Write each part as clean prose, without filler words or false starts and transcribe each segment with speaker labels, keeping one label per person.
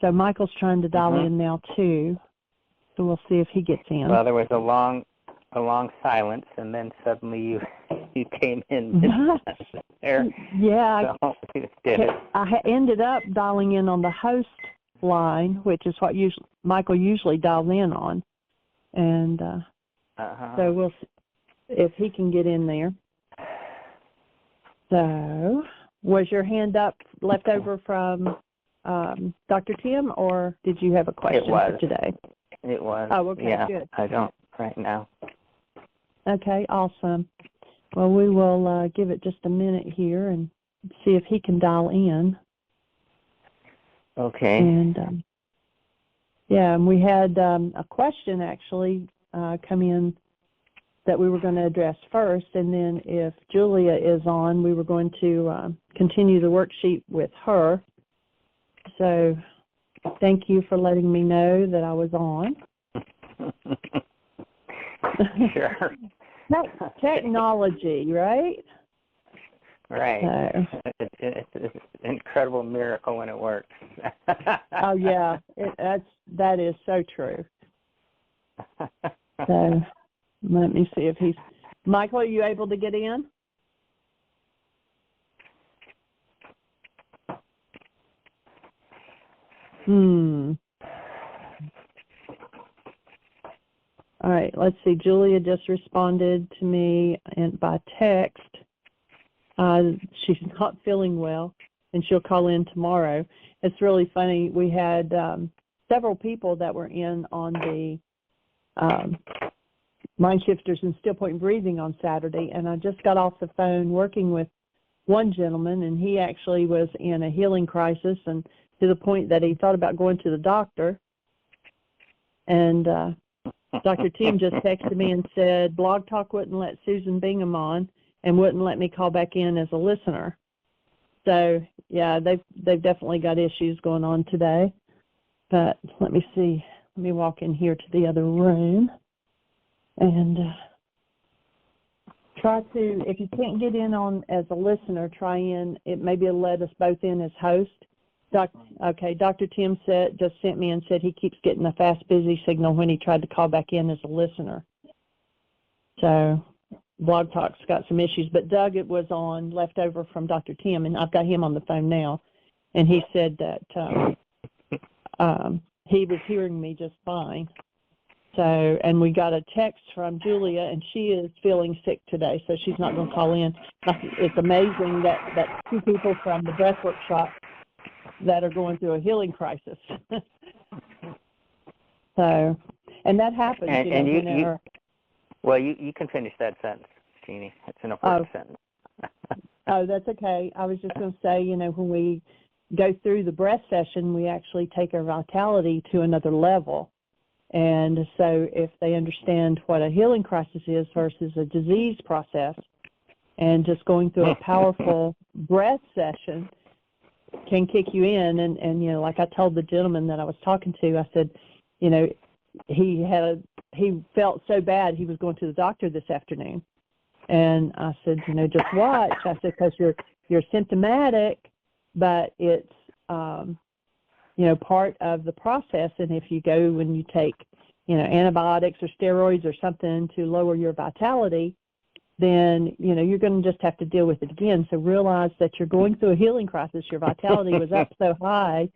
Speaker 1: So Michael's trying to dial in now too. So we'll see if he gets in.
Speaker 2: Well, there was a long silence, and then suddenly you came in there.
Speaker 1: Yeah,
Speaker 2: so you did it.
Speaker 1: I ended up dialing in on the host line, which is what Michael usually dials in on, and so we'll see if he can get in there. So, was your hand up left over from Dr. Tim, or did you have a question for today?
Speaker 2: It was.
Speaker 1: Oh, okay,
Speaker 2: yeah,
Speaker 1: good.
Speaker 2: I don't right now.
Speaker 1: Okay, awesome. Well, we will give it just a minute here and see if he can dial in.
Speaker 2: Okay.
Speaker 1: And, and we had a question actually come in that we were going to address first, and then if Julia is on, we were going to continue the worksheet with her. So thank you for letting me know that I was on.
Speaker 2: Sure.
Speaker 1: Technology, right?
Speaker 2: Right. So. It's an incredible miracle when it works.
Speaker 1: Oh, yeah. That is so true. So let me see if he's... Michael, are you able to get in? All right, let's see. Julia just responded to me by text. She's not feeling well, and she'll call in tomorrow. It's really funny. We had several people that were in on the Mind Shifters and StillPoint Breathing on Saturday, and I just got off the phone working with one gentleman, and he actually was in a healing crisis, and to the point that he thought about going to the doctor. And Dr. Tim just texted me and said, BlogTalk wouldn't let Susan Bingham on and wouldn't let me call back in as a listener. So, yeah, they've definitely got issues going on today. But let me see. Let me walk in here to the other room and try to, if you can't get in on as a listener, try in. It maybe it'll let us both in as host. Okay, Dr. Tim just sent me and said he keeps getting a fast busy signal when he tried to call back in as a listener. So BlogTalk's got some issues, but Doug, it was on left over from Dr. Tim, and I've got him on the phone now, and he said that he was hearing me just fine. So, and we got a text from Julia, and she is feeling sick today, so she's not going to call in. It's amazing that two people from the breath workshop that are going through a healing crisis. So, and that happens.
Speaker 2: You can finish that sentence, Jeanie. It's an important sentence.
Speaker 1: Oh, that's okay. I was just going to say, when we go through the breath session, we actually take our vitality to another level. And so if they understand what a healing crisis is versus a disease process, and just going through a powerful breath session can kick you in, and like I told the gentleman that I was talking to, I said, he felt so bad he was going to the doctor this afternoon, and I said, just watch. I said, because you're symptomatic, but it's part of the process, and if you go when you take antibiotics or steroids or something to lower your vitality, then, you're going to just have to deal with it again. So realize that you're going through a healing crisis. Your vitality was up so high.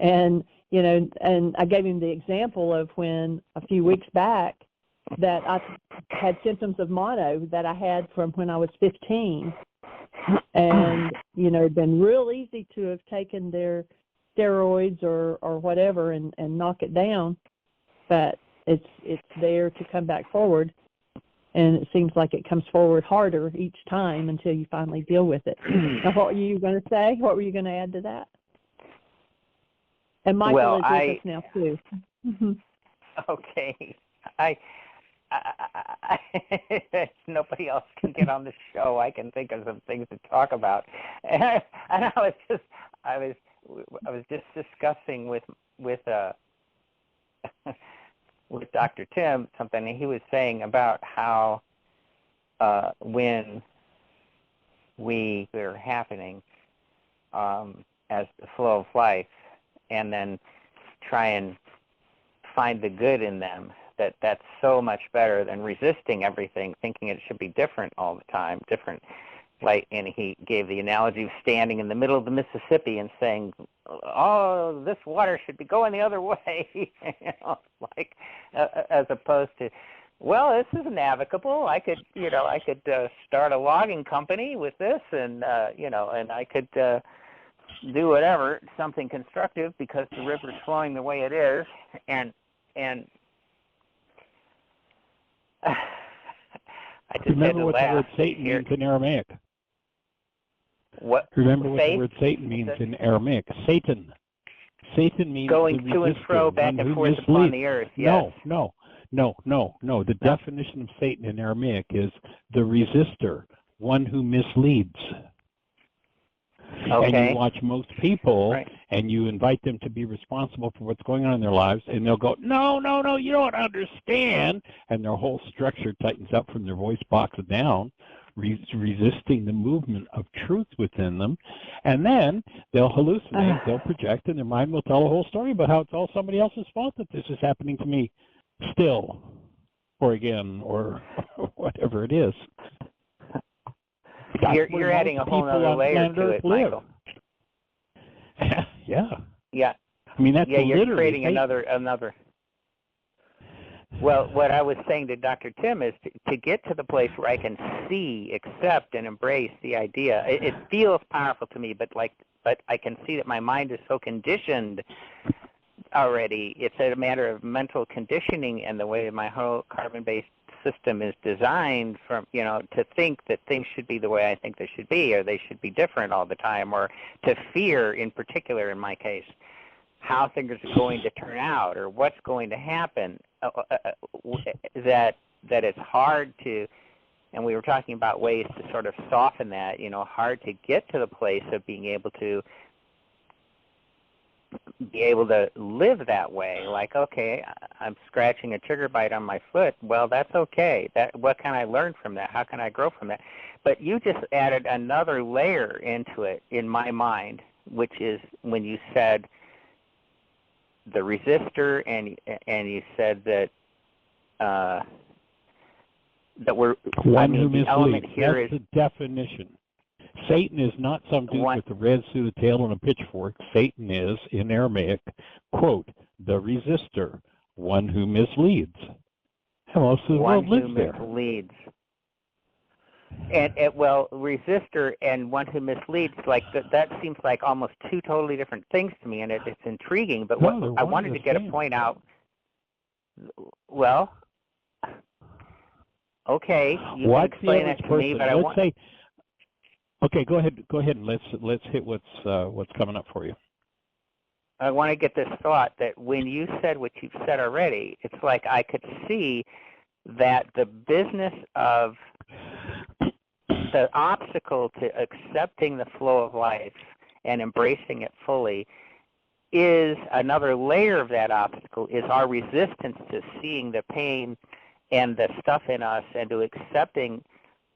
Speaker 1: And, and I gave him the example of when a few weeks back that I had symptoms of mono that I had from when I was 15. And, it'd been real easy to have taken their steroids or whatever and knock it down. But it's there to come back forward. And it seems like it comes forward harder each time until you finally deal with it. Now, what were you going to say? What were you going to add to that? And Michael is with us now, too.
Speaker 2: Okay. If nobody else can get on the show, I can think of some things to talk about. And I was just discussing with Dr. Tim something, and he was saying about how when we were happening as the flow of life, and then try and find the good in them. That's so much better than resisting everything, thinking it should be different all the time, different. Like, and he gave the analogy of standing in the middle of the Mississippi and saying, "Oh, this water should be going the other way," like as opposed to, "Well, this is navigable. I could start a logging company with this, and and I could do whatever, something constructive because the river's flowing the way it is," and I just
Speaker 3: remember what
Speaker 2: laugh.
Speaker 3: the word Satan means in Aramaic.
Speaker 2: What?
Speaker 3: Remember what
Speaker 2: faith?
Speaker 3: the word Satan means in Aramaic. Satan. Satan means
Speaker 2: going
Speaker 3: the
Speaker 2: to and
Speaker 3: resistor,
Speaker 2: fro, back and forth upon the earth. Yes.
Speaker 3: No. The definition of Satan in Aramaic is the resistor, one who misleads.
Speaker 2: Okay.
Speaker 3: And you watch most people,
Speaker 2: right.
Speaker 3: and you invite them to be responsible for what's going on in their lives, and they'll go, no, you don't understand, and their whole structure tightens up from their voice box down, resisting the movement of truth within them, and then they'll hallucinate, they'll project, and their mind will tell a whole story about how it's all somebody else's fault that this is happening to me still, or again, or whatever it is.
Speaker 2: You're adding a whole other layer to it, Michael.
Speaker 3: Yeah.
Speaker 2: Yeah.
Speaker 3: I mean, that's
Speaker 2: you're
Speaker 3: literally
Speaker 2: creating another. Well, what I was saying to Dr. Tim is to get to the place where I can see, accept, and embrace the idea. It feels powerful to me, but I can see that my mind is so conditioned already. It's a matter of mental conditioning and the way my whole carbon-based system is designed to think that things should be the way I think they should be, or they should be different all the time, or to fear, in particular, in my case, how things are going to turn out or what's going to happen. That it's hard to, and we were talking about ways to sort of soften that. Hard to get to the place of being able to live that way. Like, okay, I'm scratching a trigger bite on my foot. Well, that's okay. What can I learn from that? How can I grow from that? But you just added another layer into it in my mind, which is when you said the resistor, and you said that we're
Speaker 3: the
Speaker 2: element here
Speaker 3: That's the definition. Satan is not some dude with a red suit, a tail, and a pitchfork. Satan is, in Aramaic, quote, the resistor, one who misleads. And most of the world lives there.
Speaker 2: One who misleads. And resistor and one who misleads, like that seems like almost two totally different things to me, and it's intriguing. But I wanted to get a point out. Well, okay, you can explain that to me, but
Speaker 3: Okay, go ahead, and let's hit what's coming up for you.
Speaker 2: I want to get this thought that when you said what you've said already, it's like I could see that the business of the obstacle to accepting the flow of life and embracing it fully is another layer of that obstacle, is our resistance to seeing the pain and the stuff in us and to accepting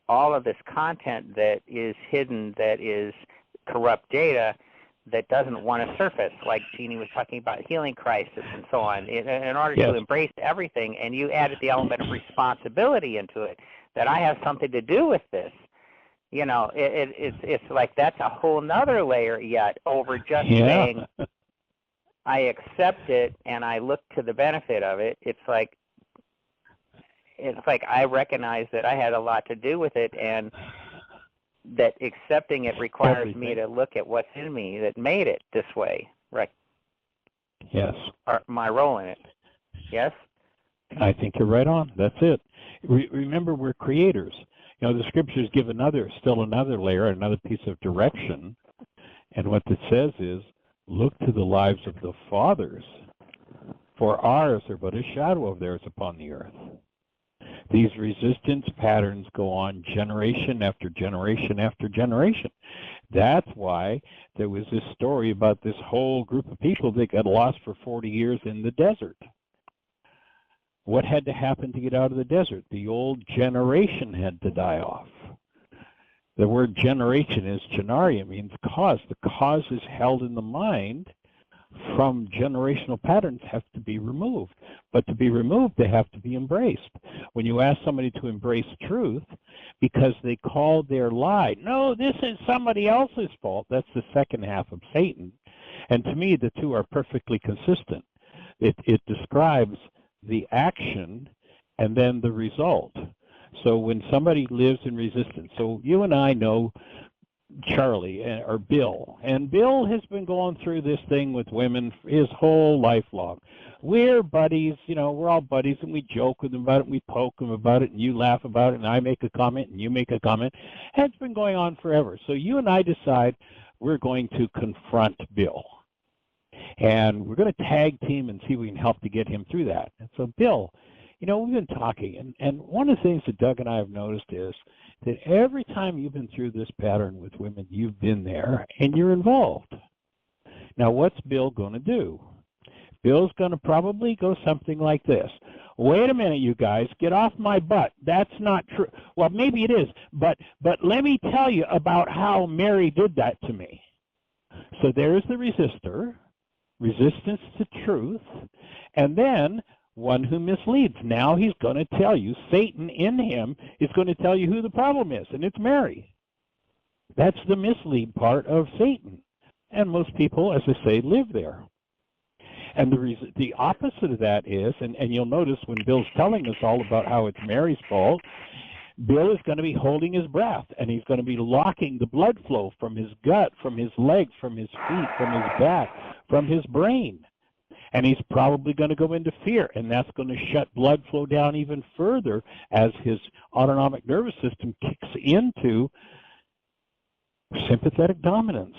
Speaker 2: all of this content that is hidden, that is corrupt data, that doesn't want to surface, like Jeanie was talking about healing crisis and so on, in order to embrace everything. And you added the element of responsibility into it, that I have something to do with this. It's like that's a whole nother layer yet over just saying I accept it and I look to the benefit of it. It's like I recognize that I had a lot to do with it, and that accepting it requires me to look at what's in me that made it this way, right?
Speaker 3: Yes.
Speaker 2: Or my role in it. Yes?
Speaker 3: I think you're right on. That's it. Remember, we're creators. The scriptures give still another layer, another piece of direction. And what it says is, look to the lives of the fathers, for ours are but a shadow of theirs upon the earth. These resistance patterns go on generation after generation after generation. That's why there was this story about this whole group of people that got lost for 40 years in the desert. What had to happen to get out of the desert? The old generation had to die off. The word generation is genaria, means cause. The cause is held in the mind from generational patterns have to be removed. But to be removed, they have to be embraced. When you ask somebody to embrace truth because they call their lie, no, this is somebody else's fault, that's the second half of Satan. And to me, the two are perfectly consistent. It describes the action and then the result. So when somebody lives in resistance, so you and I know Charlie or Bill, and Bill has been going through this thing with women his whole life long. We're buddies, you know, we're all buddies, and we joke with him about it, and we poke him about it, and you laugh about it, and I make a comment, and you make a comment. And it's been going on forever. So you and I decide we're going to confront Bill. And we're going to tag team and see if we can help to get him through that. And so, Bill, you know, we've been talking, and one of the things that Doug and I have noticed is that every time you've been through this pattern with women, you've been there and you're involved. Now, what's Bill going to do? Bill's going to probably go something like this. Wait a minute, you guys, get off my butt. That's not true. Well, maybe it is, but let me tell you about how Mary did that to me. So there's the resistor, resistance to truth, and then one who misleads. Now he's going to tell you, Satan in him is going to tell you who the problem is, and it's Mary. That's the mislead part of Satan. And most people, as I say, live there. And the opposite of that is, and you'll notice when Bill's telling us all about how it's Mary's fault, Bill is going to be holding his breath, and he's going to be locking the blood flow from his gut, from his legs, from his feet, from his back, from his brain. And he's probably going to go into fear, and that's going to shut blood flow down even further as his autonomic nervous system kicks into sympathetic dominance.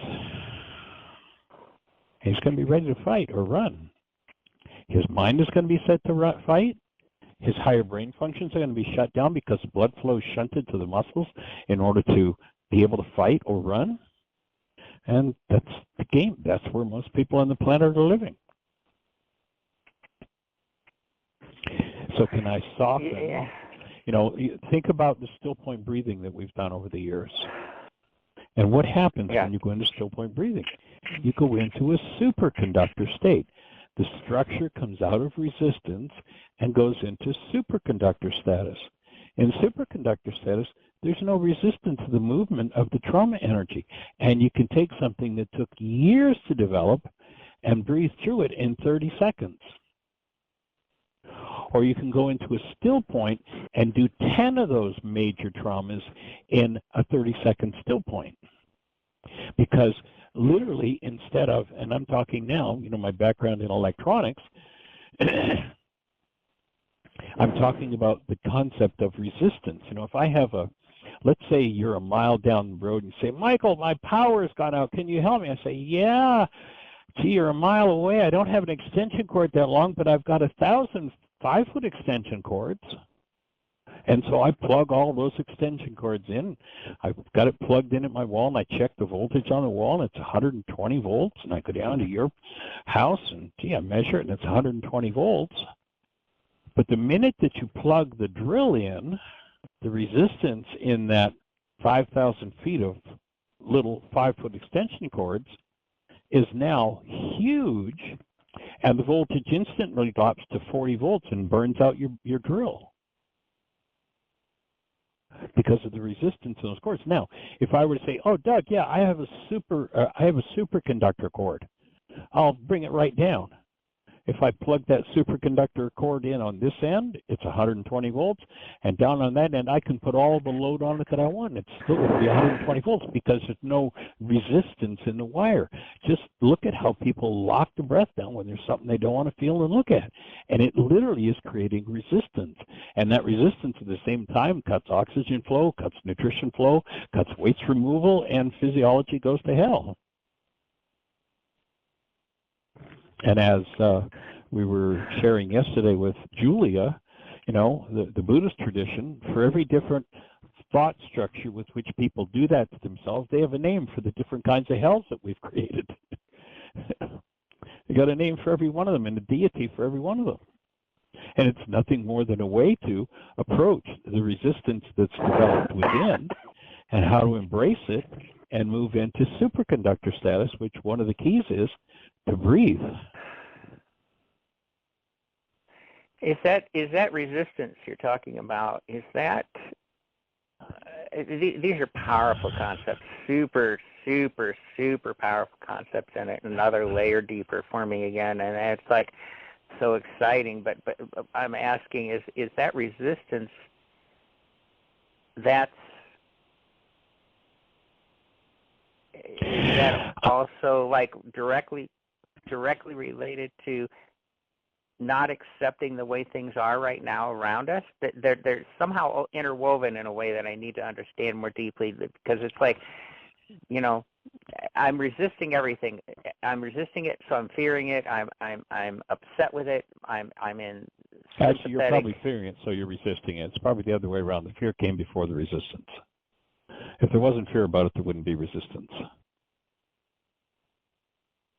Speaker 3: He's going to be ready to fight or run. His mind is going to be set to fight. His higher brain functions are going to be shut down because the blood flow is shunted to the muscles in order to be able to fight or run. And that's the game. That's where most people on the planet are living. So can I soften?
Speaker 2: Yeah.
Speaker 3: You know, think about the StillPoint breathing that we've done over the years. And what happens when you go into StillPoint breathing? You go into a superconductor state. The structure comes out of resistance and goes into superconductor status. In superconductor status, there's no resistance to the movement of the trauma energy. And you can take something that took years to develop and breathe through it in 30 seconds. Or you can go into a still point and do 10 of those major traumas in a 30-second still point. Because literally, instead of, and I'm talking now, you know, my background in electronics, I'm talking about the concept of resistance. You know, if I have let's say you're a mile down the road and you say, Michael, my power has gone out. Can you help me? I say, yeah. Gee, you're a mile away. I don't have an extension cord that long, but I've got 1,000 5-foot extension cords. And so I plug all those extension cords in. I've got it plugged in at my wall, and I check the voltage on the wall, and it's 120 volts. And I go down to your house, and I measure it, and it's 120 volts. But the minute that you plug the drill in, the resistance in that 5,000 feet of little 5-foot extension cords is now huge, and the voltage instantly drops to 40 volts and burns out your drill because of the resistance in those cords. Now, if I were to say, "Oh, Doug, yeah, I have a superconductor cord," I'll bring it right down. If I plug that superconductor cord in on this end, it's 120 volts, and down on that end, I can put all the load on it that I want. It's still going to be 120 volts because there's no resistance in the wire. Just look at how people lock the breath down when there's something they don't want to feel and look at. And it literally is creating resistance. And that resistance at the same time cuts oxygen flow, cuts nutrition flow, cuts waste removal, and physiology goes to hell. And as we were sharing yesterday with Julia, you know, the Buddhist tradition, for every different thought structure with which people do that to themselves, they have a name for the different kinds of hells that we've created. They got a name for every one of them and a deity for every one of them. And it's nothing more than a way to approach the resistance that's developed within and how to embrace it and move into superconductor status, which one of the keys is to breathe.
Speaker 2: Is that resistance you're talking about? Is that these are powerful concepts, super, super, super powerful concepts, and another layer deeper for me again, and it's like so exciting. But I'm asking, is that resistance? Is that also like directly related to not accepting the way things are right now around us? They're somehow interwoven in a way that I need to understand more deeply, because it's like, I'm resisting everything. I'm resisting it, so I'm fearing it. I'm upset with it. I'm in sympathetic.
Speaker 3: Actually, you're probably fearing it, so you're resisting it. It's probably the other way around. The fear came before the resistance. If there wasn't fear about it, there wouldn't be resistance.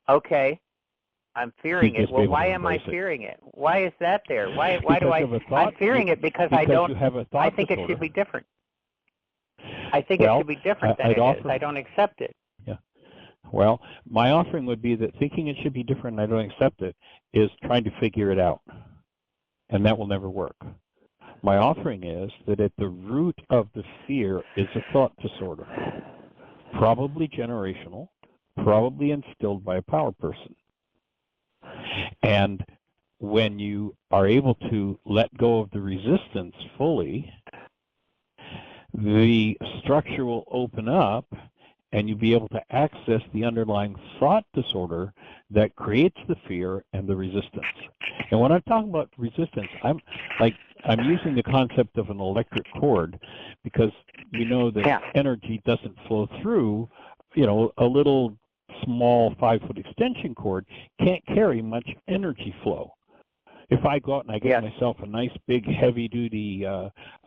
Speaker 2: Okay. I'm fearing it. Well, why am I fearing it? Why is that there? Why do I'm fearing it because I don't. I think it should be different. I think it should be different than it is. I don't accept it.
Speaker 3: Yeah. Well, my offering would be that thinking it should be different and I don't accept it is trying to figure it out. And that will never work. My offering is that at the root of the fear is a thought disorder, probably generational, probably instilled by a power person. And when you are able to let go of the resistance fully, the structure will open up and you'll be able to access the underlying thought disorder that creates the fear and the resistance. And when I'm talking about resistance, I'm using the concept of an electric cord, because you know that energy doesn't flow through, a little small 5-foot extension cord can't carry much energy flow. If I go out and I get myself a nice big heavy-duty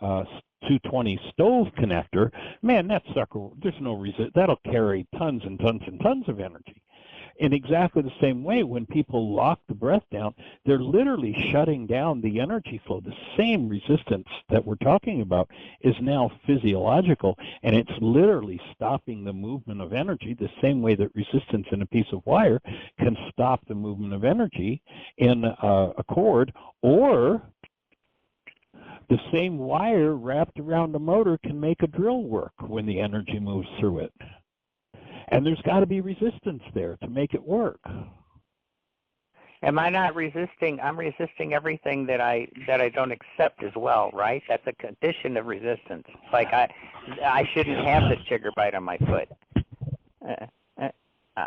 Speaker 3: 220 stove connector, man, that sucker, there's no reason, that'll carry tons and tons and tons of energy. In exactly the same way, when people lock the breath down, they're literally shutting down the energy flow. The same resistance that we're talking about is now physiological, and it's literally stopping the movement of energy the same way that resistance in a piece of wire can stop the movement of energy in a cord, or the same wire wrapped around a motor can make a drill work when the energy moves through it. And there's got to be resistance there to make it work.
Speaker 2: Am I not resisting? I'm resisting everything that I don't accept as well, right? That's a condition of resistance. Like I shouldn't have this sugar bite on my foot.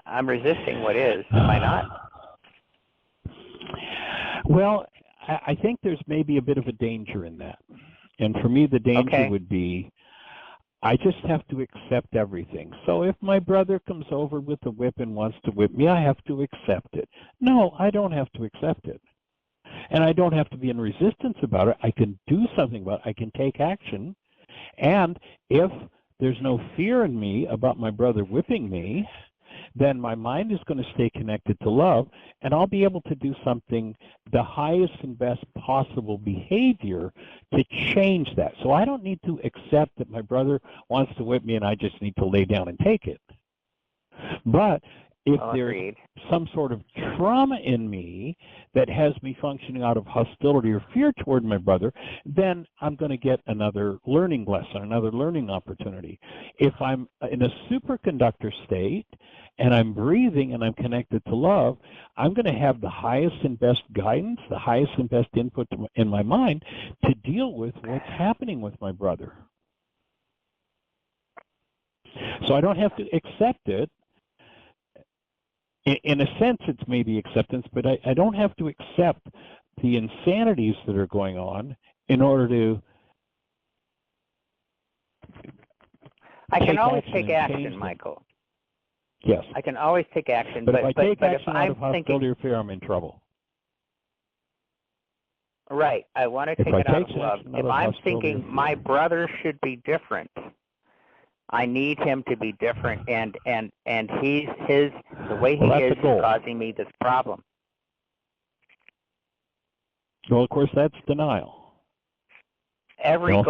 Speaker 2: I'm resisting what is. Am I not?
Speaker 3: Well, I think there's maybe a bit of a danger in that. And for me, the danger would be, I just have to accept everything. So if my brother comes over with a whip and wants to whip me, I have to accept it. No, I don't have to accept it. And I don't have to be in resistance about it. I can do something about it. I can take action. And if there's no fear in me about my brother whipping me, then my mind is going to stay connected to love, and I'll be able to do something, the highest and best possible behavior, to change that. So I don't need to accept that my brother wants to whip me and I just need to lay down and take it. But if there's some sort of trauma in me that has me functioning out of hostility or fear toward my brother, then I'm going to get another learning lesson, another learning opportunity. If I'm in a superconductor state and I'm breathing and I'm connected to love, I'm going to have the highest and best guidance, the highest and best input in my mind to deal with what's happening with my brother. So I don't have to accept it. In a sense, it's maybe acceptance, but I don't have to accept the insanities that are going on in order to.
Speaker 2: I can always take action, Michael.
Speaker 3: Yes.
Speaker 2: I can always take action,
Speaker 3: but if I take action out of hostility or fear, I'm in trouble.
Speaker 2: Right. I want to take it out of love. If I'm thinking my brother should be different, I need him to be different, and the way he is causing me this problem.
Speaker 3: Well, of course, that's denial.
Speaker 2: Everything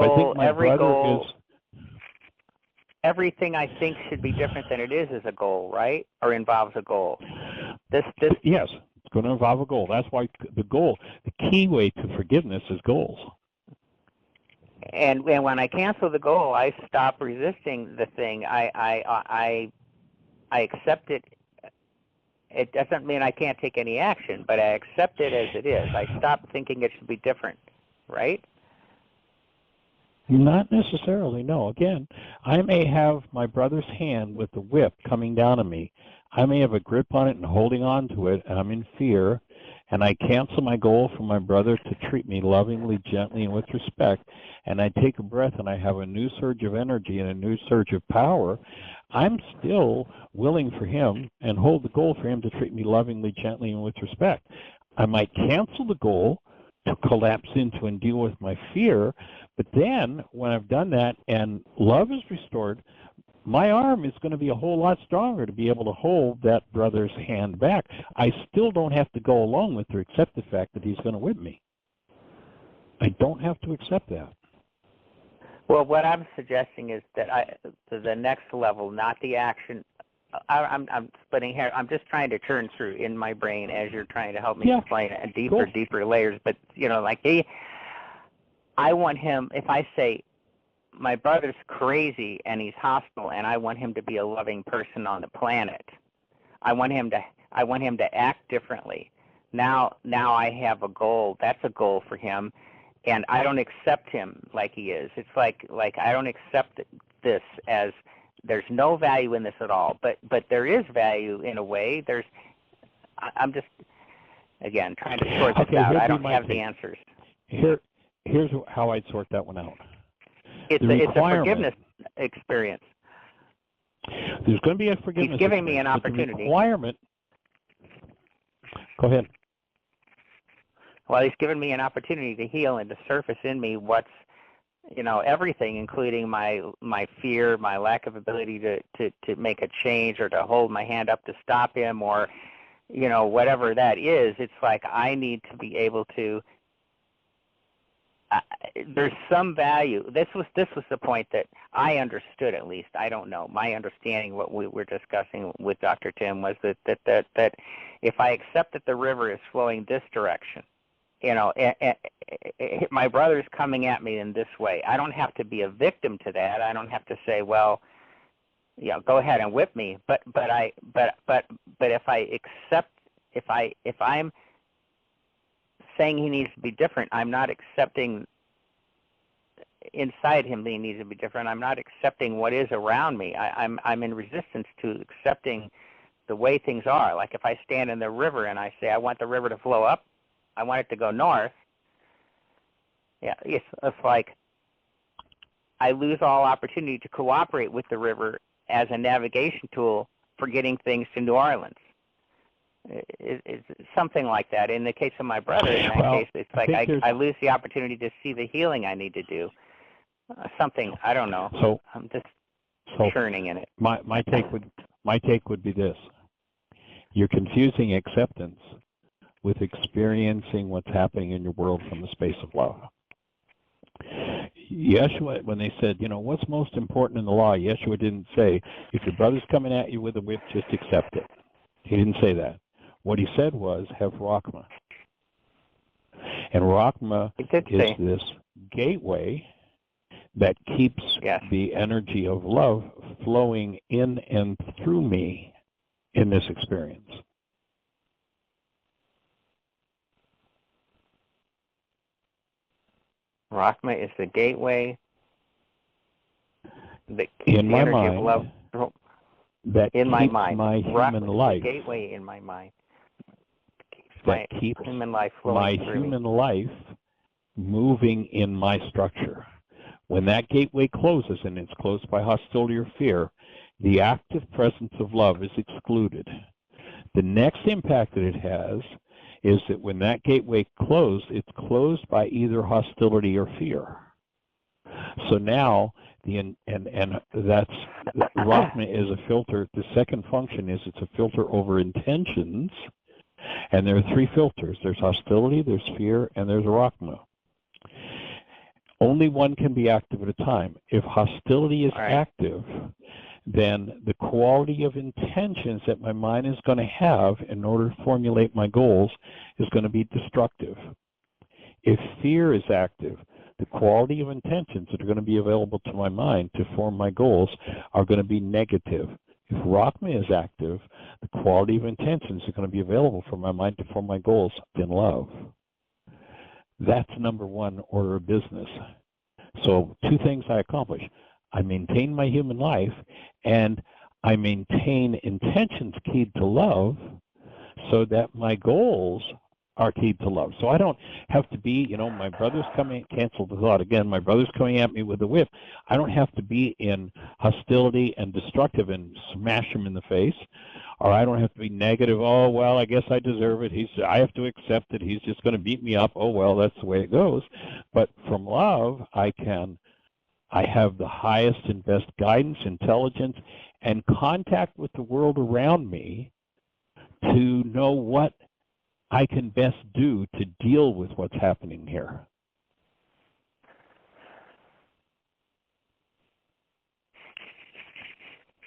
Speaker 2: I think should be different than it is a goal, right? Or involves a goal.
Speaker 3: Yes, it's going to involve a goal. That's why the key way to forgiveness is goals.
Speaker 2: And when I cancel the goal, I stop resisting the thing. I accept it. It doesn't mean I can't take any action, but I accept it as it is. I stop thinking it should be different, right?
Speaker 3: Not necessarily, no. Again, I may have my brother's hand with the whip coming down on me. I may have a grip on it and holding on to it, and I'm in fear, and I cancel my goal for my brother to treat me lovingly, gently, and with respect, and I take a breath and I have a new surge of energy and a new surge of power. I'm still willing for him and hold the goal for him to treat me lovingly, gently, and with respect. I might cancel the goal to collapse into and deal with my fear, but then when I've done that and love is restored, my arm is going to be a whole lot stronger to be able to hold that brother's hand back. I still don't have to go along with or accept the fact that he's going to whip me. I don't have to accept that.
Speaker 2: Well, what I'm suggesting is that to the next level, not the action. I'm splitting hair. I'm just trying to turn through in my brain as you're trying to help me explain it, and deeper layers. But I want him. If I say my brother's crazy and he's hostile, and I want him to be a loving person on the planet, I want him to act differently. Now I have a goal. That's a goal for him. And I don't accept him like he is. It's like I don't accept this as there's no value in this at all. But there is value in a way. I'm just, again, trying to sort this out. I don't have the answers.
Speaker 3: Here's how I'd sort that one out.
Speaker 2: It's a forgiveness experience.
Speaker 3: There's going to be a forgiveness.
Speaker 2: He's giving me an opportunity.
Speaker 3: The requirement. Go ahead.
Speaker 2: Well, he's given me an opportunity to heal and to surface in me what's, everything, including my fear, my lack of ability to make a change or to hold my hand up to stop him, or, whatever that is. It's like I need to be able to. There's some value. This was the point that I understood, at least. I don't know. My understanding, what we were discussing with Dr. Tim, was that if I accept that the river is flowing this direction, my brother's coming at me in this way, I don't have to be a victim to that. I don't have to say, well, go ahead and whip me. But if I accept, if I'm saying he needs to be different, I'm not accepting inside him that he needs to be different. I'm not accepting what is around me. I'm in resistance to accepting the way things are. Like if I stand in the river and I say I want the river to flow up, I want it to go north. Yeah, it's like I lose all opportunity to cooperate with the river as a navigation tool for getting things to New Orleans. It's something like that. In the case of my brother, in that case, it's like I lose the opportunity to see the healing I need to do. Something, I don't know.
Speaker 3: So
Speaker 2: I'm just churning in it.
Speaker 3: My take would be this: you're confusing acceptance with experiencing what's happening in your world from the space of love. Yeshua, when they said, what's most important in the law, Yeshua didn't say, if your brother's coming at you with a whip, just accept it. He didn't say that. What he said was, have Rachma. And Rachma is this gateway that keeps the energy of love flowing in and through me in this experience.
Speaker 2: Rachma is the gateway that keeps
Speaker 3: in
Speaker 2: the
Speaker 3: my
Speaker 2: energy
Speaker 3: mind,
Speaker 2: of love
Speaker 3: that
Speaker 2: in my
Speaker 3: keeps
Speaker 2: mind.
Speaker 3: My human
Speaker 2: Rachma
Speaker 3: life.
Speaker 2: is the gateway in my mind.
Speaker 3: That keeps
Speaker 2: human life flowing
Speaker 3: my
Speaker 2: through
Speaker 3: human
Speaker 2: me.
Speaker 3: life moving in my structure. When that gateway closes, and it's closed by hostility or fear, the active presence of love is excluded. The next impact that it has is that when that gateway closed, it's closed by either hostility or fear. So now, that's Rachma is a filter. The second function is it's a filter over intentions, and there are three filters. There's hostility, there's fear, and there's Rachma. Only one can be active at a time. If hostility is active, then the quality of intentions that my mind is going to have in order to formulate my goals is going to be destructive. If fear is active, the quality of intentions that are going to be available to my mind to form my goals are going to be negative. If Rachma is active, the quality of intentions are going to be available for my mind to form my goals in love. That's number one order of business. So 2 things I accomplish. I maintain my human life, and I maintain intentions keyed to love so that my goals are keyed to love. So I don't have to be, my brother's coming, cancel the thought again, my brother's coming at me with a whip. I don't have to be in hostility and destructive and smash him in the face, or I don't have to be negative, oh, well, I guess I deserve it. I have to accept it. He's just going to beat me up. Oh, well, that's the way it goes. But from love, I have the highest and best guidance, intelligence, and contact with the world around me to know what I can best do to deal with what's happening here.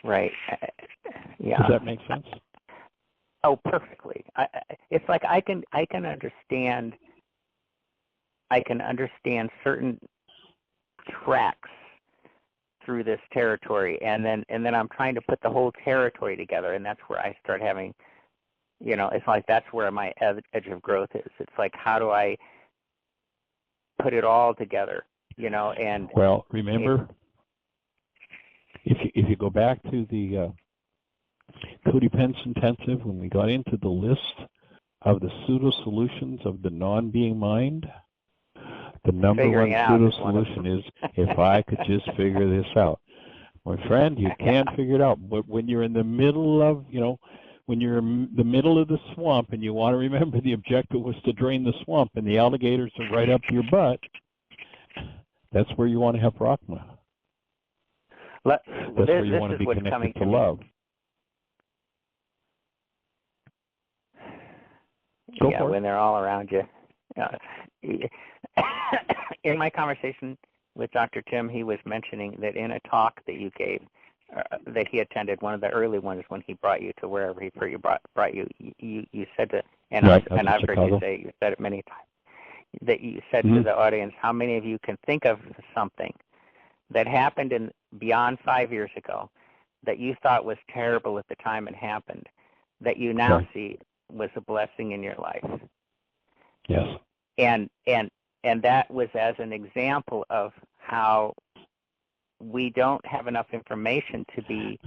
Speaker 2: Right. Yeah.
Speaker 3: Does that make sense?
Speaker 2: Oh, perfectly. It's like I can understand certain tracks through this territory, and then I'm trying to put the whole territory together, and that's where I start having, it's like that's where my edge of growth is. It's like, how do I put it all together, and
Speaker 3: well, remember, if you go back to the codependence intensive, when we got into the list of the pseudo solutions of the non-being mind, the number one pseudo solution is, if I could just figure this out. My friend, you can't figure it out. But when you're in the middle of, when you're in the middle of the swamp and you want to remember the objective was to drain the swamp and the alligators are right up your butt, that's where you want to have Rachma. That's where you want to be connected to love.
Speaker 2: Yeah, when they're all around you. In my conversation with Dr. Tim, he was mentioning that in a talk that you gave, that he attended, one of the early ones when he brought you to wherever he brought you, you said to, and I've heard you say, you said it many times, that you said to the audience, how many of you can think of something that happened beyond 5 years ago that you thought was terrible at the time it happened, that you now see was a blessing in your life?
Speaker 3: Yes.
Speaker 2: And that was as an example of how we don't have enough information to be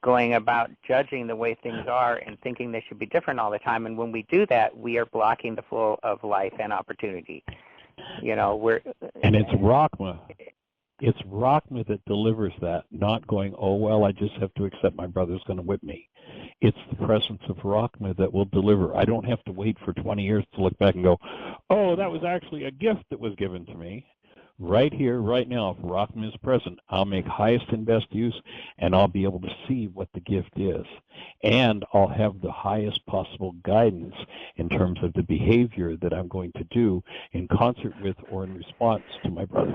Speaker 2: going about judging the way things are and thinking they should be different all the time. And when we do that, we are blocking the flow of life and opportunity. And
Speaker 3: it's Rachma. It's Rachma that delivers that, not going, oh, well, I just have to accept my brother's going to whip me. It's the presence of Rachma that will deliver. I don't have to wait for 20 years to look back and go, oh, that was actually a gift that was given to me. Right here, right now, if Rachma is present, I'll make highest and best use, and I'll be able to see what the gift is. And I'll have the highest possible guidance in terms of the behavior that I'm going to do in concert with or in response to my brother.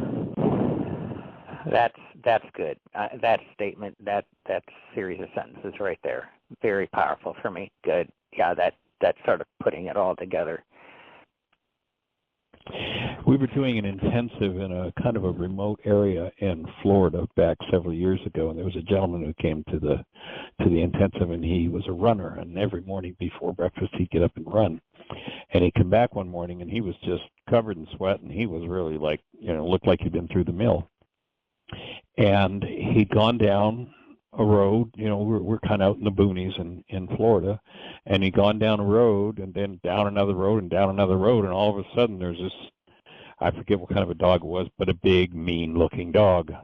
Speaker 2: That's good. That statement, that series of sentences right there, very powerful for me. Good. Yeah, that's sort of putting it all together.
Speaker 3: We were doing an intensive in a kind of a remote area in Florida back several years ago, and there was a gentleman who came to the intensive, and he was a runner, and every morning before breakfast he'd get up and run. And he came back one morning, and he was just covered in sweat, and he was really like, looked like he'd been through the mill. And he'd gone down a road, we're kind of out in the boonies in Florida, and he'd gone down a road and then down another road and down another road, and all of a sudden there's this, I forget what kind of a dog it was, but a big, mean-looking dog.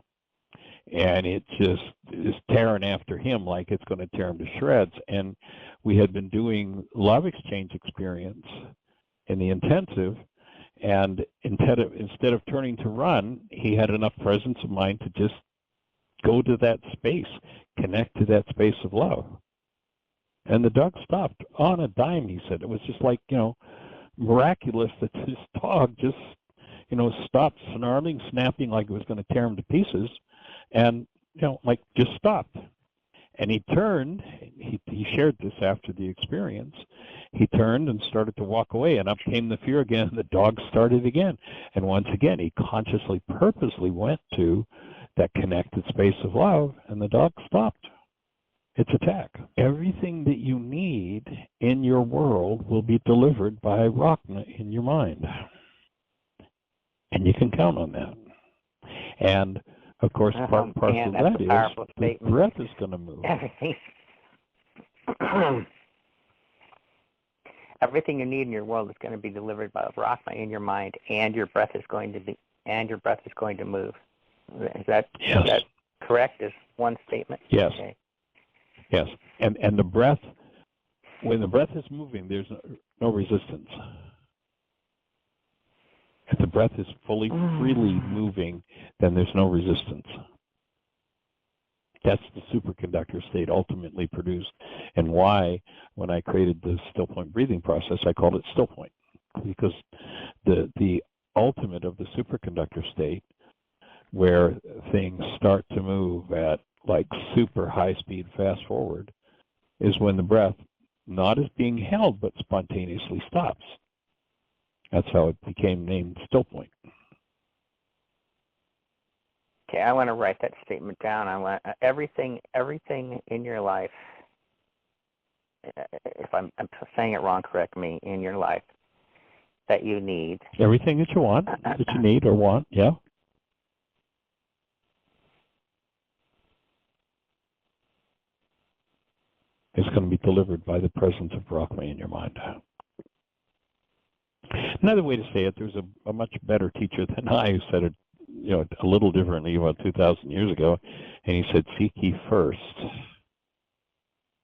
Speaker 3: And it just is tearing after him like it's going to tear him to shreds. And we had been doing love exchange experience in the intensive, and instead of turning to run, he had enough presence of mind to just go to that space, connect to that space of love. And the dog stopped on a dime, he said. It was just like, miraculous that this dog just, stopped snarling, snapping like it was going to tear him to pieces, and, just stopped. And he turned, he shared this after the experience, he turned and started to walk away, and up came the fear again, and the dog started again. And once again, he consciously, purposely went to that connected space of love, and the dog stopped its attack. Everything that you need in your world will be delivered by Rachma in your mind. And you can count on that. And, of course, part and parcel of that is the breath is going to move.
Speaker 2: Everything you need in your world is going to be delivered by Rachma in your mind, and your breath is going to move. Is that correct? Is one statement?
Speaker 3: Yes.
Speaker 2: Okay.
Speaker 3: Yes. And the breath, when the breath is moving, there's no resistance. If the breath is freely moving, then there's no resistance. That's the superconductor state ultimately produced, and why, when I created the StillPoint breathing process, I called it StillPoint, because the ultimate of the superconductor state, where things start to move at like super high speed, fast forward, is when the breath not is being held but spontaneously stops. That's how it became named StillPoint.
Speaker 2: Okay, I want to write that statement down. I want everything in your life. If I'm saying it wrong, correct me. In your life that you need.
Speaker 3: Everything that you want, that you need or want, yeah. It's going to be delivered by the presence of Rachma in your mind. Another way to say it, there's a much better teacher than I who said it, a little differently about 2,000 years ago, and he said, "Seek ye first."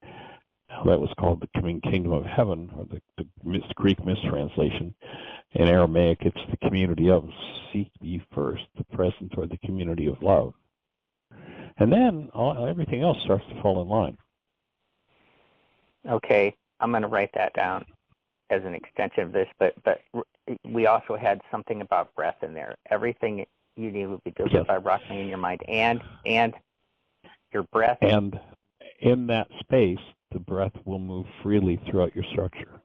Speaker 3: That was called the coming kingdom of heaven, or the Greek mistranslation. In Aramaic, it's the community of. Seek ye first the presence or the community of love, and then everything else starts to fall in line.
Speaker 2: Okay, I'm going to write that down as an extension of this, but we also had something about breath in there. Everything you need will be delivered by Rachma in your mind, and your breath.
Speaker 3: And in that space, the breath will move freely throughout your structure.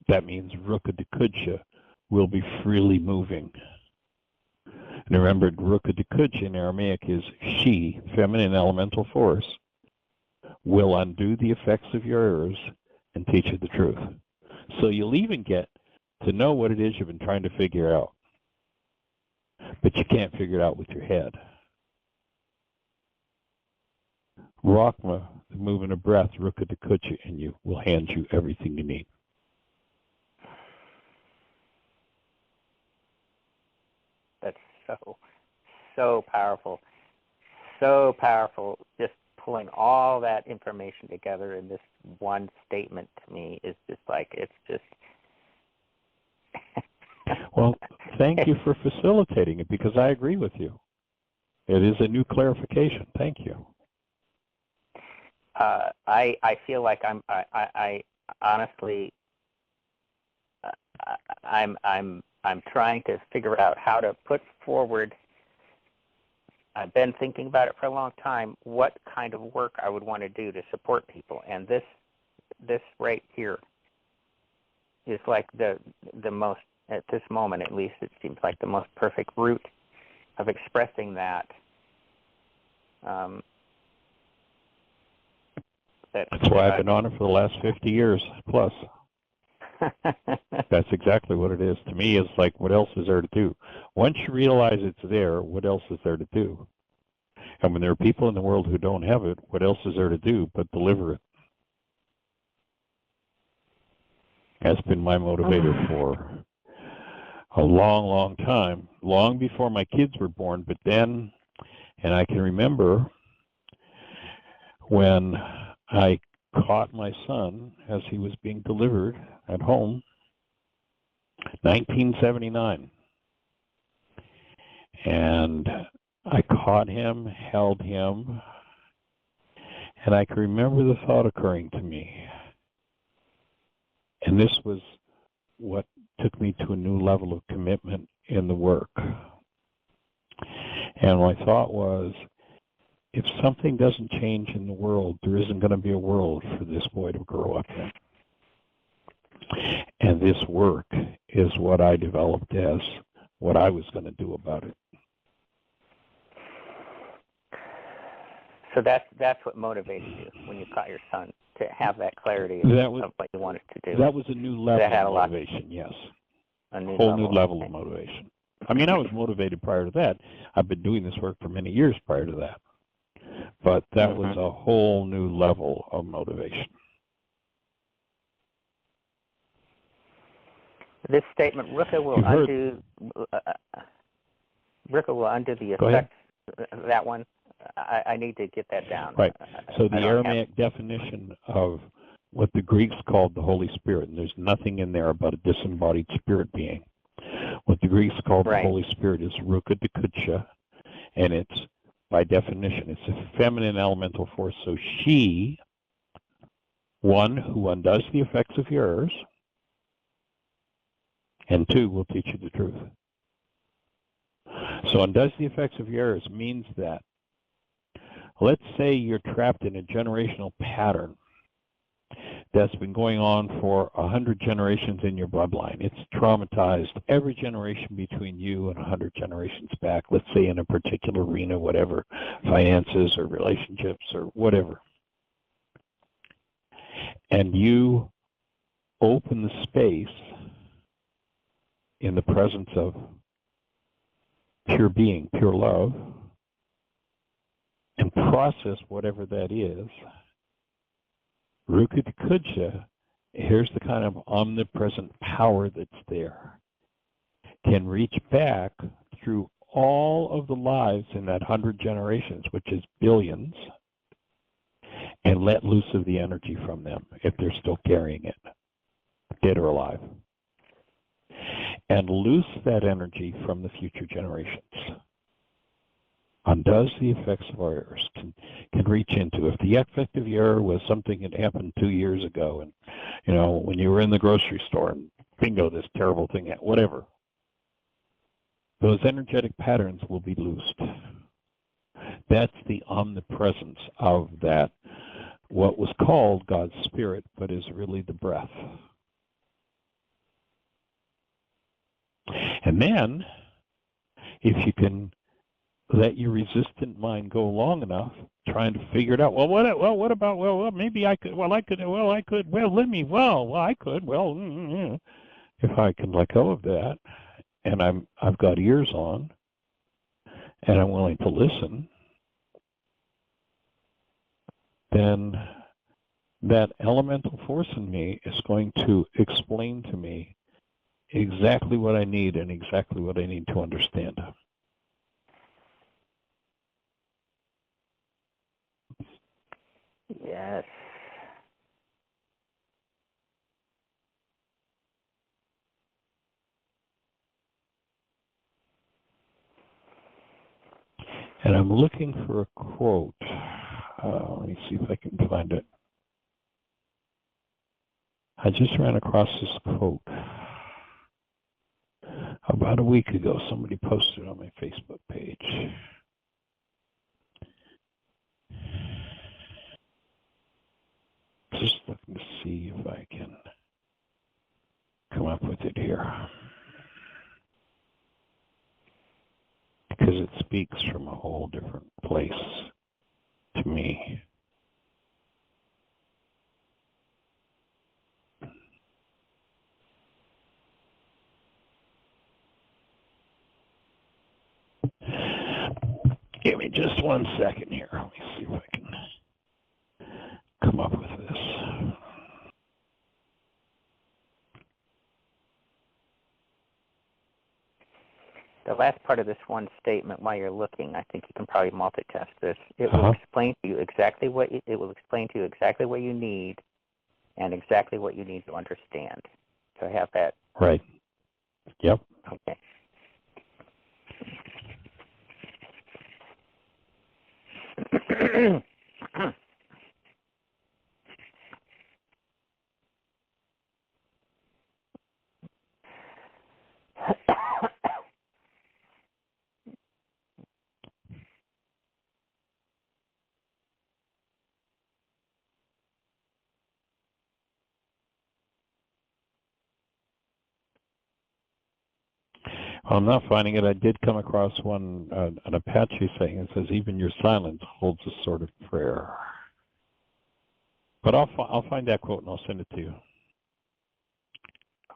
Speaker 3: That means Ruka Dekuja will be freely moving. And remember, Ruka Dekuja in Aramaic is she, feminine elemental force, will undo the effects of your errors and teach you the truth. So you'll even get to know what it is you've been trying to figure out. But you can't figure it out with your head. Rachma, the movement of breath, Ruka Dekuja in you, will hand you everything you need.
Speaker 2: That's so powerful. So powerful. Just pulling all that information together in this one statement to me is just like, it's just...
Speaker 3: Well, thank you for facilitating it, because I agree with you. It is a new clarification. Thank you.
Speaker 2: I feel like I honestly, I'm trying to figure out how to put forward. I've been thinking about it for a long time, what kind of work I would want to do to support people. And this right here is like the most, at this moment at least, it seems like the most perfect route of expressing that.
Speaker 3: That's why I've been on it for the last 50 years plus. That's exactly what it is. To me, it's like, what else is there to do? Once you realize it's there, what else is there to do? And when there are people in the world who don't have it, what else is there to do but deliver it? That's been my motivator for a long, long time, long before my kids were born. But then, and I can remember when I caught my son as he was being delivered at home, 1979. And I caught him, held him, and I can remember the thought occurring to me. And this was what took me to a new level of commitment in the work. And my thought was, if something doesn't change in the world, there isn't going to be a world for this boy to grow up in. And this work is what I developed as what I was going to do about it.
Speaker 2: So that's what motivated you when you caught your son, to have that clarity of what you wanted to do.
Speaker 3: That was a new level of motivation, yes.
Speaker 2: A
Speaker 3: whole new level of motivation. I mean, I was motivated prior to that. I've been doing this work for many years prior to that. But that was a whole new level of motivation.
Speaker 2: This statement, Ruka will undo the effects. That one, I need to get that down.
Speaker 3: Right. So the Aramaic definition of what the Greeks called the Holy Spirit, and there's nothing in there about a disembodied spirit being. What the Greeks called the Holy Spirit is Ruka de Kudsha, and it's, by definition, it's a feminine elemental force. So she, one, who undoes the effects of your errors, and two, will teach you the truth. So undoes the effects of your errors means that, let's say you're trapped in a generational pattern that's been going on for 100 generations in your bloodline. It's traumatized every generation between you and 100 generations back, let's say in a particular arena, whatever, finances or relationships or whatever. And you open the space in the presence of pure being, pure love, and process whatever that is. Ruka de Kudsha, here's the kind of omnipresent power that's there, can reach back through all of the lives in that 100 generations, which is billions, and let loose of the energy from them if they're still carrying it, dead or alive. And loose that energy from the future generations. Undoes the effects of our errors, can reach into. If the effect of your error was something that happened 2 years ago, and when you were in the grocery store and bingo, this terrible thing, whatever, those energetic patterns will be loosed. That's the omnipresence of that, what was called God's Spirit, but is really the breath. And then, if you can let your resistant mind go long enough, trying to figure it out. What about? Maybe I could. I could. If I can let go of that, and I've got ears on, and I'm willing to listen, then that elemental force in me is going to explain to me exactly what I need and exactly what I need to understand.
Speaker 2: Yes.
Speaker 3: And I'm looking for a quote. Let me see if I can find it. I just ran across this quote about a week ago. Somebody posted it on my Facebook page. Just looking to see if I can come up with it here. Because it speaks from a whole different place to me. Give me just 1 second here. Let me see if I can come up with this.
Speaker 2: The last part of this one statement, while you're looking, I think you can probably multitask this. It will explain to you exactly what you need, and exactly what you need to understand. So I have that.
Speaker 3: Right. Yep.
Speaker 2: Okay.
Speaker 3: I'm not finding it. I did come across one, an Apache saying it says, even your silence holds a sort of prayer. But I'll find that quote and I'll send it to you.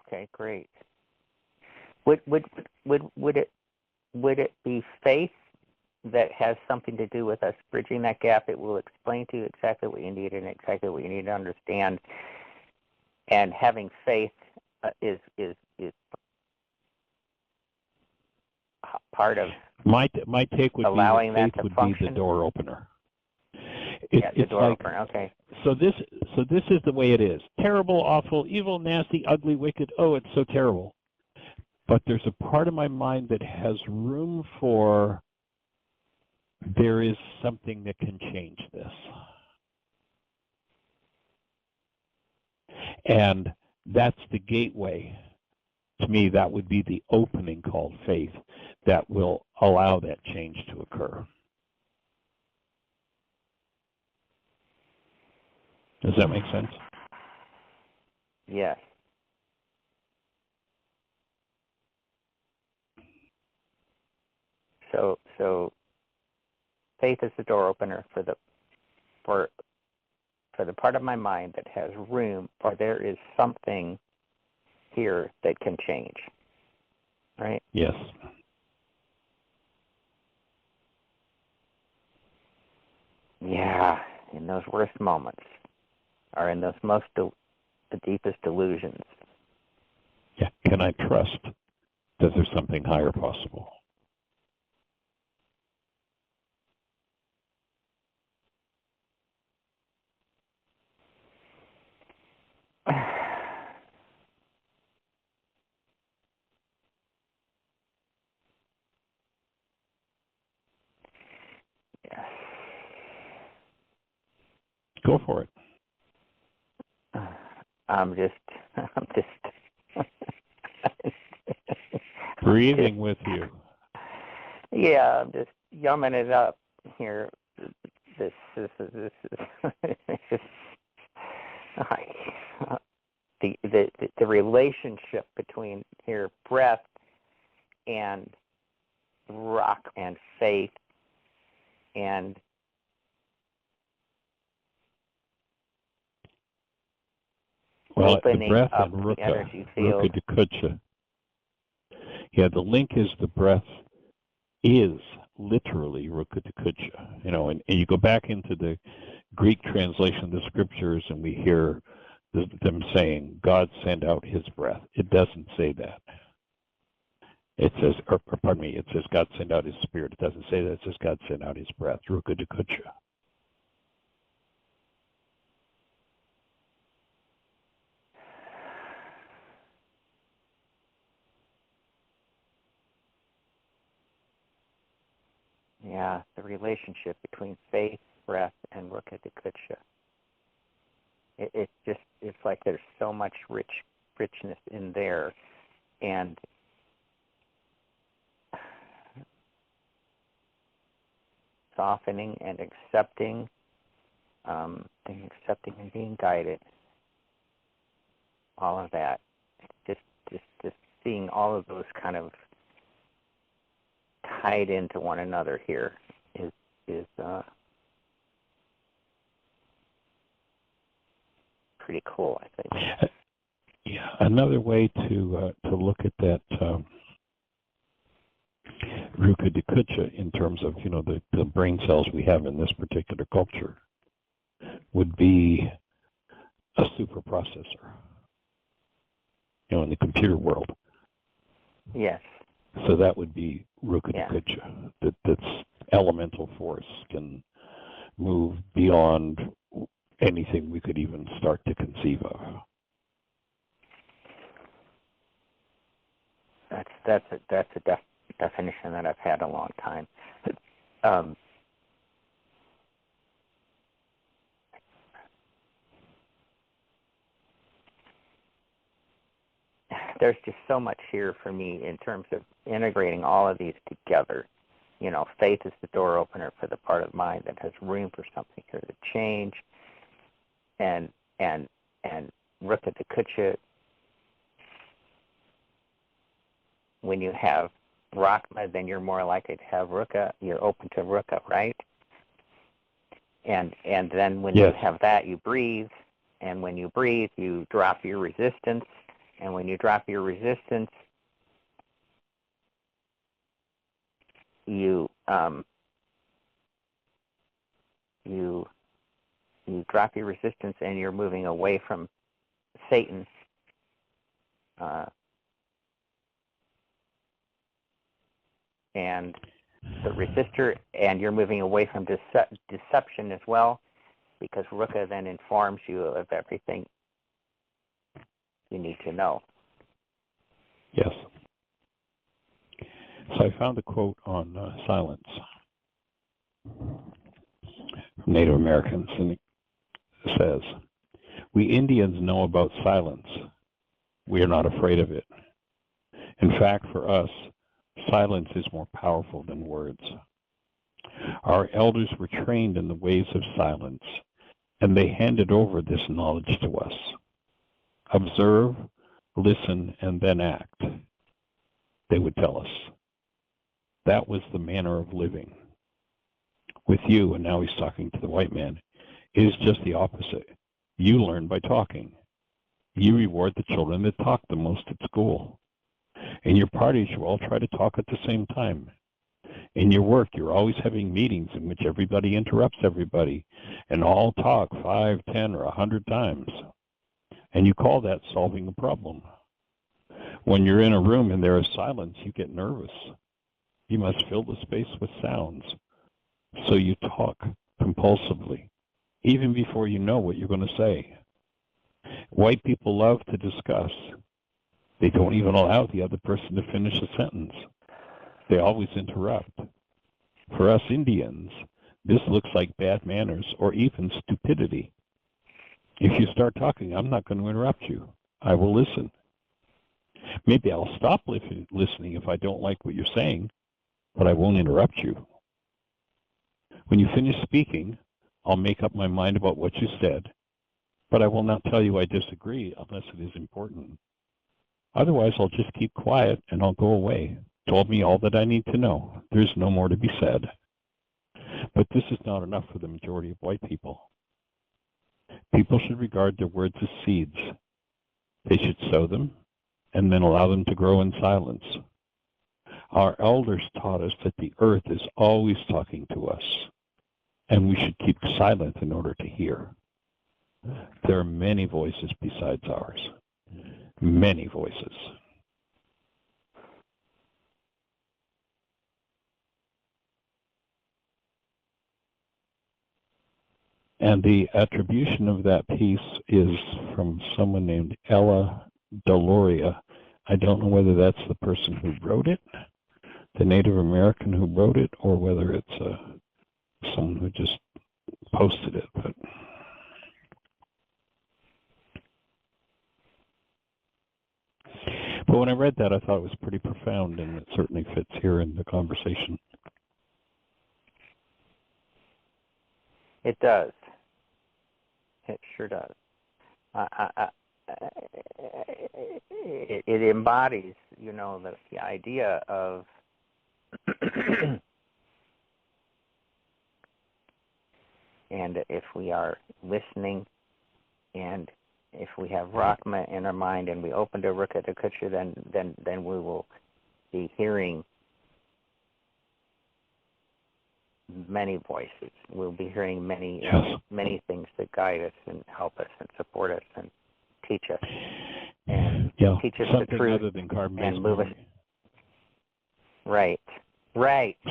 Speaker 2: Okay, great. Would it be faith that has something to do with us bridging that gap? It will explain to you exactly what you need and exactly what you need to understand. And having faith is part of
Speaker 3: my take would
Speaker 2: allowing
Speaker 3: be that
Speaker 2: that
Speaker 3: faith
Speaker 2: to
Speaker 3: would
Speaker 2: function.
Speaker 3: be the door opener.
Speaker 2: The door opener. Okay.
Speaker 3: So this is the way it is. Terrible, awful, evil, nasty, ugly, wicked. Oh, it's so terrible. But there's a part of my mind that has room for there is something that can change this. And that's the gateway. To me, that would be the opening called faith that will allow that change to occur. Does that make sense?
Speaker 2: Yes. So faith is the door opener for the part of my mind that has room, or there is something here that can change. Right?
Speaker 3: Yes.
Speaker 2: Yeah, in those worst moments, or in those the deepest delusions.
Speaker 3: Yeah. Can I trust that there's something higher possible?
Speaker 2: Yes.
Speaker 3: Go for it.
Speaker 2: I'm just
Speaker 3: breathing with you.
Speaker 2: Yeah, I'm just yumming it up here. This is the relationship between here breath and rock and faith and
Speaker 3: the breath
Speaker 2: up
Speaker 3: and
Speaker 2: the energy field.
Speaker 3: Ruka Kucha. Yeah, the link is the breath is literally Ruka Kucha. You know, and you go back into the Greek translation of the scriptures and we hear them saying, God sent out his breath. It doesn't say that. It says, or pardon me, it says God sent out his spirit. It doesn't say that. It says God sent out his breath. Ruka Kucha.
Speaker 2: Yeah, the relationship between faith, breath, and Ruka Kucha. It's like there's so much richness in there, and softening and accepting and being guided. All of that, just seeing all of those kind of tied into one another here is pretty cool, I think.
Speaker 3: Yeah, another way to look at that Ruka Kucha in terms of the brain cells we have in this particular culture would be a super processor. In the computer world.
Speaker 2: Yes.
Speaker 3: So that would be Ruka
Speaker 2: Yeah.
Speaker 3: Kucha. That's elemental force, can move beyond anything we could even start to conceive of.
Speaker 2: That's a definition that I've had a long time. There's just so much here for me in terms of integrating all of these together. Faith is the door opener for the part of mind that has room for something here to change, and Ruka Kucha. When you have Rachma, then you're more likely to have Ruka. You're open to Ruka, right? And then when
Speaker 3: Yes.
Speaker 2: you have that, you breathe. And when you breathe, you drop your resistance. And when you drop your resistance, you drop your resistance, and you're moving away from Satan. And the resistor, and you're moving away from deception as well, because Ruka then informs you of everything you need to know.
Speaker 3: Yes. So I found a quote on silence from Native Americans, and it says, "We Indians know about silence. We are not afraid of it. In fact, for us, silence is more powerful than words. Our elders were trained in the ways of silence, and they handed over this knowledge to us. Observe, listen, and then act," they would tell us. That was the manner of living. With you, and now he's talking to the white man, it is just the opposite. You learn by talking. You reward the children that talk the most at school. In your parties, you all try to talk at the same time. In your work, you're always having meetings in which everybody interrupts everybody, and all talk 5, 10, or 100 times. And you call that solving a problem. When you're in a room and there is silence, you get nervous. You must fill the space with sounds. So you talk compulsively, even before you know what you're going to say. White people love to discuss. They don't even allow the other person to finish a sentence. They always interrupt. For us Indians, this looks like bad manners or even stupidity. If you start talking, I'm not going to interrupt you. I will listen. Maybe I'll stop listening if I don't like what you're saying, but I won't interrupt you. When you finish speaking, I'll make up my mind about what you said, but I will not tell you I disagree unless it is important. Otherwise, I'll just keep quiet and I'll go away. Told me all that I need to know. There's no more to be said. But this is not enough for the majority of white people. People should regard their words as seeds. They should sow them and then allow them to grow in silence. Our elders taught us that the earth is always talking to us, and we should keep silent in order to hear. There are many voices besides ours. Many voices. And the attribution of that piece is from someone named Ella Deloria. I don't know whether that's the person who wrote it, the Native American who wrote it, or whether it's someone who just posted it. But when I read that, I thought it was pretty profound, and it certainly fits here in the conversation.
Speaker 2: It does. It sure does. It embodies, the idea of and if we are listening, and if we have Rachma in our mind, and we open to Ruka to Kucha, then we will be hearing many voices. We'll be hearing many things that guide us and help us and support us and teach us and teach us the truth
Speaker 3: other than
Speaker 2: and move us. Right.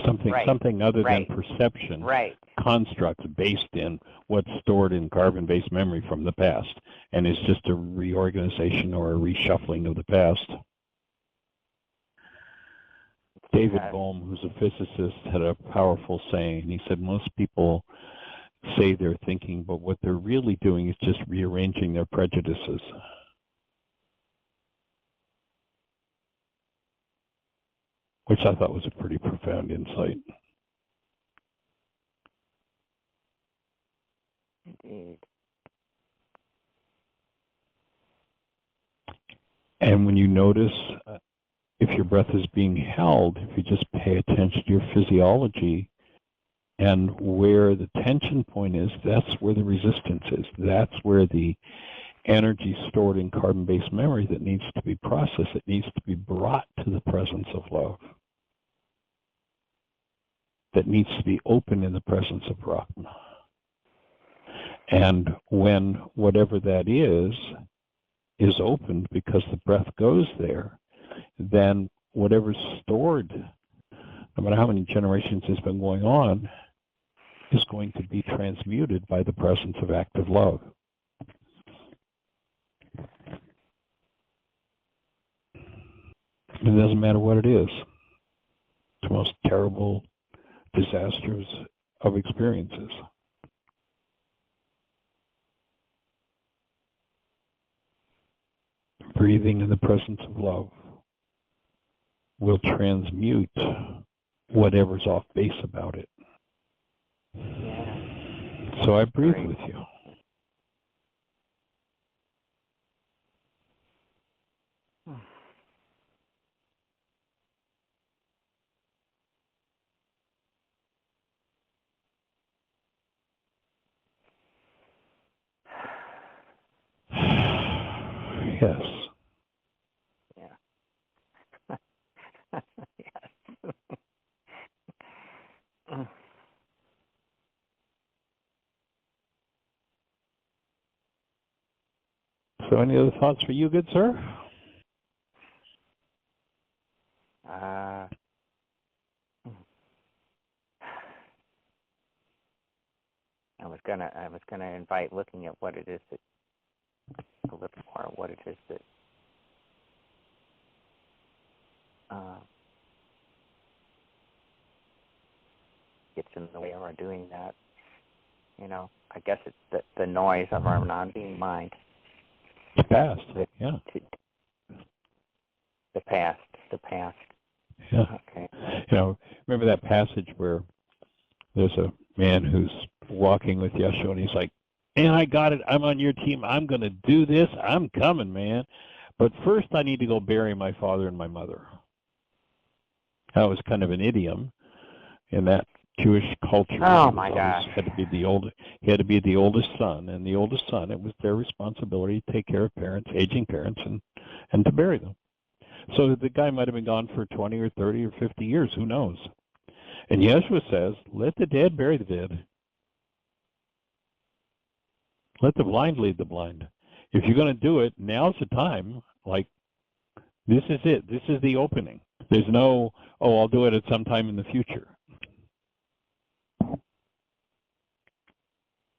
Speaker 3: Something other than perception.
Speaker 2: Right.
Speaker 3: Constructs based in what's stored in carbon-based memory from the past, and is just a reorganization or a reshuffling of the past. David Bohm, who's a physicist, had a powerful saying. He said most people say they're thinking, but what they're really doing is just rearranging their prejudices. Which I thought was a pretty profound insight.
Speaker 2: Indeed.
Speaker 3: And when you notice if your breath is being held, if you just pay attention to your physiology and where the tension point is, that's where the resistance is. That's where the energy stored in carbon-based memory that needs to be processed, it needs to be brought to the presence of love, that needs to be open in the presence of Brahma. And when whatever that is opened because the breath goes there, then whatever's stored, no matter how many generations has been going on, is going to be transmuted by the presence of active love. It doesn't matter what it is. It's the most terrible disasters of experiences. Breathing in the presence of love will transmute whatever's off base about it.
Speaker 2: Yeah.
Speaker 3: So I breathe with you. Yes.
Speaker 2: Yeah. Yes.
Speaker 3: So any other thoughts for you, good sir?
Speaker 2: I was gonna invite looking at what it is that a little more what it is that gets in the way of our doing that. You know, I guess it's the noise of our non-being mind.
Speaker 3: The past, yeah.
Speaker 2: The past.
Speaker 3: Yeah.
Speaker 2: Okay.
Speaker 3: You know, remember that passage where there's a man who's walking with Yeshua and he's like, man, I got it. I'm on your team. I'm going to do this. I'm coming, man. But first I need to go bury my father and my mother. That was kind of an idiom in that Jewish culture.
Speaker 2: Oh my gosh!
Speaker 3: He had to be the oldest son, and the oldest son, it was their responsibility to take care of parents, aging parents, and to bury them. So the guy might have been gone for 20 or 30 or 50 years, who knows? And Yeshua says, let the dead bury the dead. Let the blind lead the blind. If you're going to do it, now's the time. Like, this is it. This is the opening. There's no, oh, I'll do it at some time in the future.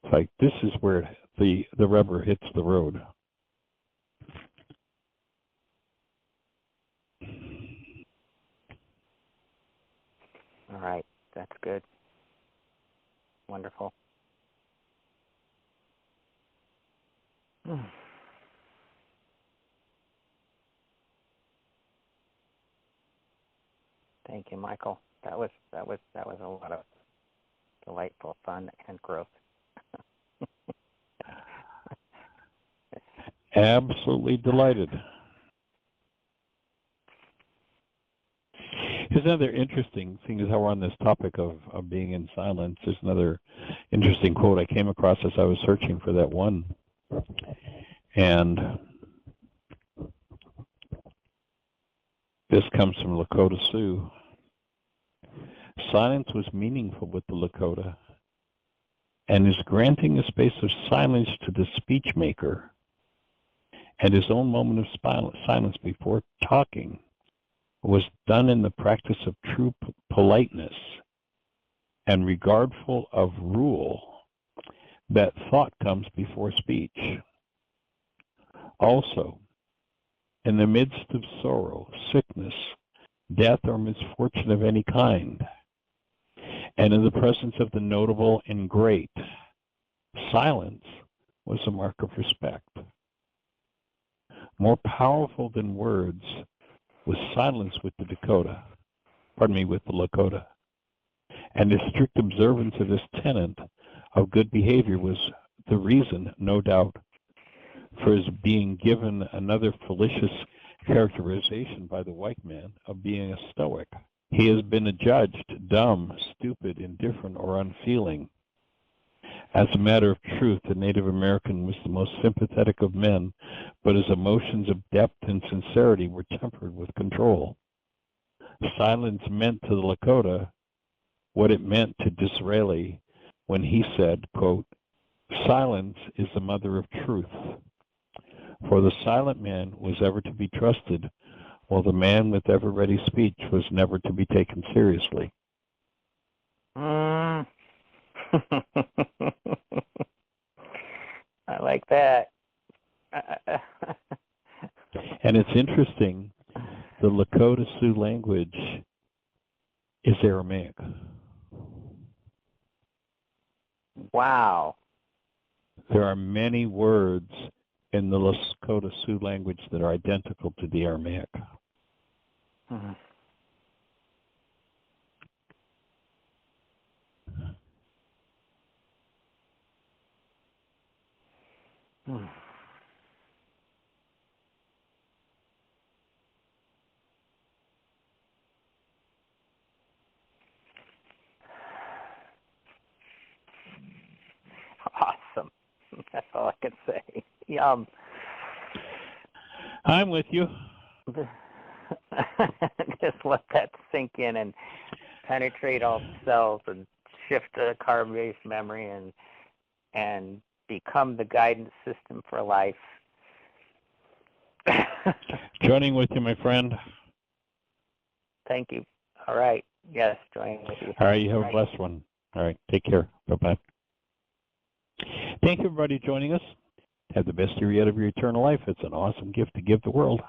Speaker 3: It's like, this is where the rubber hits the road.
Speaker 2: All right, that's good. Wonderful. Thank you, Michael. That was a lot of delightful fun and growth.
Speaker 3: Absolutely delighted. Here's another interesting thing is how we're on this topic of being in silence. There's another interesting quote I came across as I was searching for that one. And this comes from Lakota Sioux. Silence was meaningful with the Lakota, and is granting a space of silence to the speech maker and his own moment of silence before talking was done in the practice of true politeness and regardful of rule that thought comes before speech. Also, in the midst of sorrow, sickness, death, or misfortune of any kind, and in the presence of the notable and great, silence was a mark of respect. More powerful than words was silence with the Lakota. And the strict observance of this tenet of good behavior was the reason, no doubt, for his being given another fallacious characterization by the white man of being a stoic. He has been adjudged dumb, stupid, indifferent, or unfeeling. As a matter of truth, the Native American was the most sympathetic of men, but his emotions of depth and sincerity were tempered with control. Silence meant to the Lakota what it meant to Disraeli when he said, quote, "Silence is the mother of truth." For the silent man was ever to be trusted, while the man with ever-ready speech was never to be taken seriously.
Speaker 2: I like that.
Speaker 3: And it's interesting, the Lakota Sioux language is Aramaic.
Speaker 2: Wow.
Speaker 3: There are many words in the Lakota Sioux language that are identical to the Aramaic.
Speaker 2: Mm-hmm. Awesome. That's all I can say. Yum.
Speaker 3: I'm with you.
Speaker 2: Just let that sink in and penetrate all cells and shift the carbon-based memory and become the guidance system for life.
Speaker 3: Joining with you, my friend.
Speaker 2: Thank you. All right. Yes, joining with you.
Speaker 3: All right, you have a blessed one. All right, take care. Bye-bye. Thank you, everybody, joining us. Have the best year yet of your eternal life. It's an awesome gift to give the world.